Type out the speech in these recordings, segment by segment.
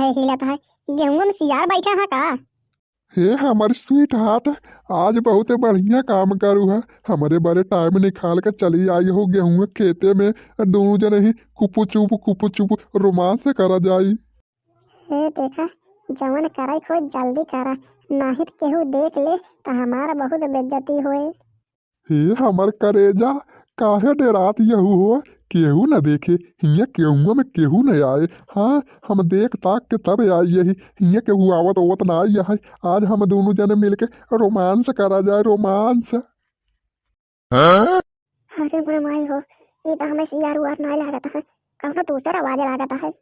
है हिलत है। गेहूं में सियार बैठा है का? हे हमारी स्वीट हार्ट, आज बहुत बढ़िया काम करू है। हमारे बारे टाइम निकाल के चली आई हो गेहूं खेते में। दोनों जने ही कुपू चुप रोमांस करा जाई। हे देखा, जवन कराई खो जल्दी करा, नाही तो केहू देख ले तो हमारा बहुत बेइज्जती होए। हे हमार करेजा, काहे डेरात यहू हो? केहू न देखे, हिया केहू में केहू न आए। हाँ, हम देख ताक के तब आई यही। हिया केहू आवत ओवत ना आई है। आज हम दोनों जने मिलके रोमांस करा जाए, रोमांस। अरे मोरे माई हो, ये तो हमें सियार उआर नहीं लागत है, कौनो दूसरा आवाज लागत है।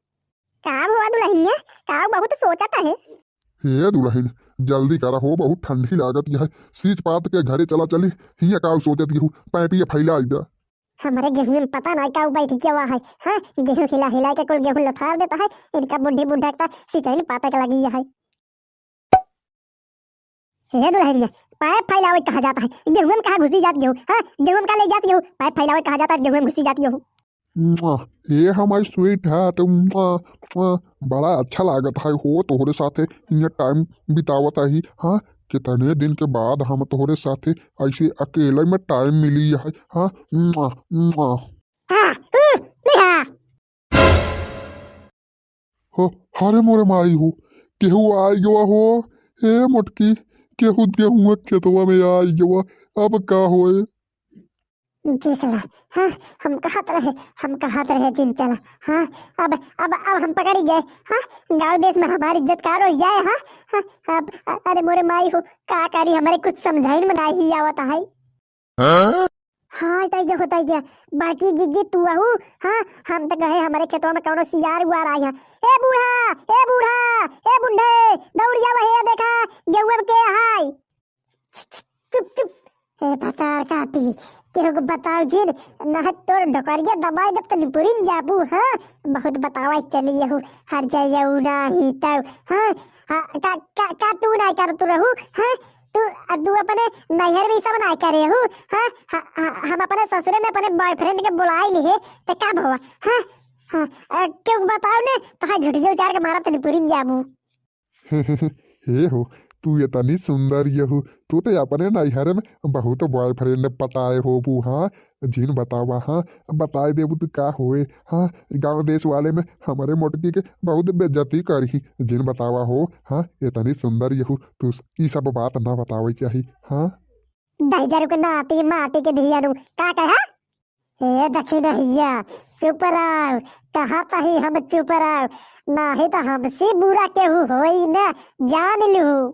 का हुआ दुल्हनिया? का बहुत सोचता है? हे दुल्हन, जल्दी करा हो, बहुत ठंडी लागत है। सींच पात के घरे चला चली। हिया का सोचत हूँ, पैपिया फैला इधर। हमारे गेहूं में पता नहीं क्या बैठ क्या हुआ है। हाँ, गेहूं हिला हिला के कुल गेहूं लथार देता है। इनका बुढ़ी बुढ़ा का सिंचाई में पाता के लगी है। हे दुल्हनिया, पाइप फैलावे कहा जाता है, गेहूं में कहाँ घुसी जाती हो? हाँ, गेहूं में कहाँ ले जाती हो? पाइप फैलावे कहा जाता है, गेहूं में घुसी जाती हो। ये हमारी स्वीट है तुम। बड़ा अच्छा लागत है हो तोहरे साथे हिया टाइम बितावत ही। हाँ, कितने दिन के बाद हम तोहरे साथे ऐसे अकेले में टाइम मिली है। हाँ, हाँ, निहा। हो हरे मोरे माई हो, केहू आई गवा हो। हे मोटकी, केहू गेहूं खेतवा में आई गवा। अब का होए? देख ला। हाँ, हम कहत रहे जिन चला। हाँ, अब हम पकड़ ही गए। हाँ, गांव देश में हमारी इज्जत कार हो जाए। हाँ, हाँ, अब अरे मोरे माई हो, का करी, हमारे कुछ समझाई में नहीं ही आवता है। हाँ, तैया हो तैया, बाकी जिज्जी तू आहू। हाँ, हम तो गए हमारे खेतों में कौनो सियार उआर आई है। ए बूढ़ा, ए बूढ़ा, ए बुढ़े, दौड़िया वही देखा, गेहूं में के हाय। चुप चुप। ए बता काटी, केहू को बताओ जिन, नह तोर ढोकरिया दबाई दब तो निपुरिन जाबू। हाँ, बहुत बतावा चली यहू, हर जाइया नाही तब। हाँ, हाँ, का तू नहीं कर तू रहू। हाँ, तू अपने नैहर में सब नहीं करे हूँ। हाँ, हम अपने ससुरे में अपने बॉयफ्रेंड के बुलाई लिए तो कब हुआ? हाँ, हाँ, क्यों बताओ ने तो झुटियो चार के मारा तो निपुरिन जाबू। हे हो, तू ये तनी सुंदर यहू। तू तो अपने नैहर में बहुत बॉयफ्रेंड पटाए हो बू। हाँ, जिन बतावा। हाँ, बताए देबू तू का होए। हाँ, गांव देश वाले में हमारे मोटकी के बहुत बेइज्जती करी। जिन बतावा हो। हाँ, ये तनी सुंदर यहू, तू ई सब बात ना बतावे चाहिए। हाँ, दहिजरू के नाती माटी के धियानु का कहा? ए दखी नहिया, चुप रहो। कहा तही हम चुप रहो, नहीं तो हमसे बुरा केहू होई ना, जान लू।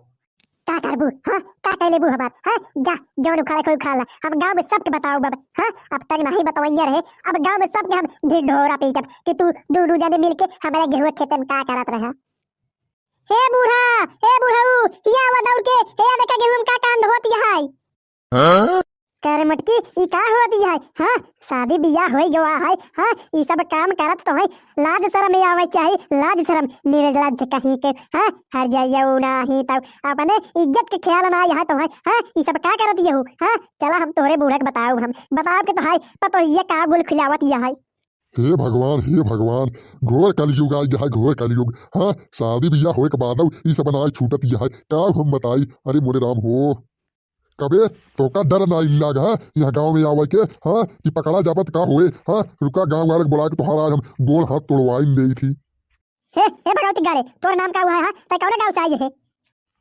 का करबू? हाँ, का कहले बू हमार? हाँ, जा जौन उखाड़े कोई उखाड़ ला। हम गांव में सबके बताओ बाबा। हाँ, अब तक नहीं बतावैया रहे, अब गांव में सबके हम ढिढोरा पीटब कि तू दोनों जने मिलके हमारे गेहूं खेते में का करत रहा। हे बूढ़ा, हे बूढ़ऊ, हिया आवा दौड़ के, हे देखा गेहूं में का कांड होती है। करे मटकी, ई का होती है? हाँ, शादी बियाह होई गवा है। हाँ, ई सब काम करत तो है, लाज शरम ये आवे चाहिए, लाज शरम निर्लज कहीं के। हाँ, हर जाइया नाही तब अपने इज्जत के ख्याल ना यहाँ तो है। हाँ, ई सब का करत यहू? हाँ, चला हम तोहरे बूढ़े के बताओ, हम बताओ के तो है पतो ये का गुल खिलावत ये है। हे भगवान, हे भगवान, घोर कलयुग आ गया है, घोर कलयुग। हाँ, शादी बियाह होए के बाद ई सब अनाज छूटत यह है। का हम बताई? अरे मोरे राम हो, कबे तो का डर नहीं लगा है यहाँ गांव में आवे के। हाँ, कि पकड़ा जाबत का होए। हाँ, रुका गांव वाले बुला के तोहरा आज हम गोल हाथ तोड़वाइन दे थी। हे भगवती गारे, तोर नाम का हुआ है? हाँ, तै कौन गांव से आई है?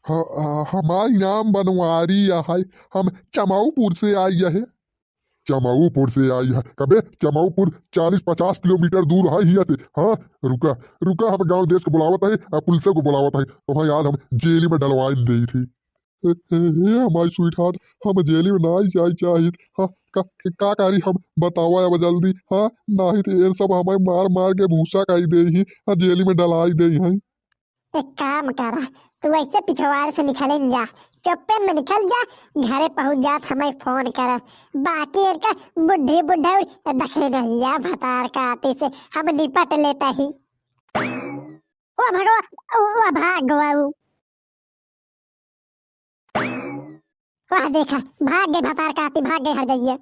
हाँ, हमारी नाम बनवारी है। हम चमाऊपुर से आई है। चमाऊपुर से आई है? कबे चमाऊपुर 40-50 किलोमीटर दूर है यहाँ से। हाँ, रुका रुका, हम गांव देश को बुलावत है, पुलिस को बुलावत है। तो हाँ, आज हम जेल में डलवाइन दे थी। हमारी स्वीट हार्ट, हम जेली में ना जाए चाहिए। हाँ, का करी हम बतावा अब जल्दी। हाँ, नहीं तो ये सब हमें मार मार के भूसा कही दे ही, जेली में डलाई दे है। एक काम करा, तू ऐसे पिछवाड़ से निकल जा, चौपेन में निकल जा, घरे पहुंच जा, हमें फोन कर। बाकी का बुढ़ी बुढ़ा दखे नहीं भतार का आते से हम निपट लेता ही। ओ भगवा, ओ भागवाऊ, वाह देखा, भाग गए भतार का आती, भाग गए हर जाइए।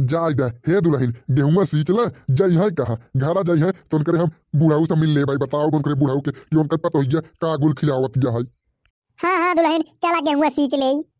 जाय दे हे दुल्हन गेहुआ सींच ले जई है कहा घरा जई है तो उनकरे हम बुढ़ाऊ से मिल ले भाई बताओ उनकरे बुढ़ाऊ के कि उनकर पतो हिया का गुल खिलावत गया है। हाँ हाँ दुल्हन चला गेहुआ सींच ले।